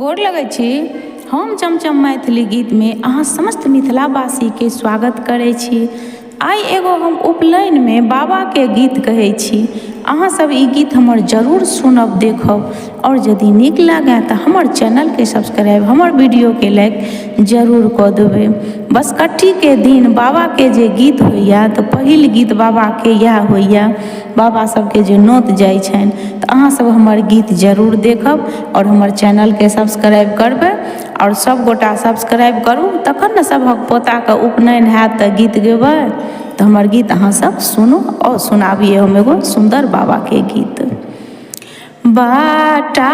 गोर लगै छी। हम चमचम मैथिली गीत में अहाँ समस्त मिथिलावासी के स्वागत करै छी। आइ एगो हम उपनयन में बाबा के गीत कहै छी। अहाँ सब ई गीत हमर जरूर सुनब देखब और यदि नीक लागे तो हमर चैनल के सब्सक्राइब हमर वीडियो के लाइक जरूर कऽ देबै। बसकट्टी के दिन बाबा के जे गीत होइया तो पहिल गीत बाबा के इएह होइया। बाबा सबके जे नोत जाइ छनि तो अहाँ सब हमर गीत जरूर देखब और हमर चैनल के सब्सक्राइब करबै और सब गोटा सब्सक्राइब करू तखन ने सबहक पोता के उपनयन हैत तऽ गीत गेबै। तो हमर गीत अहाँ सब सुनू और सुनाबिए हम एगो सुंदर बाबा के गीत। बाटा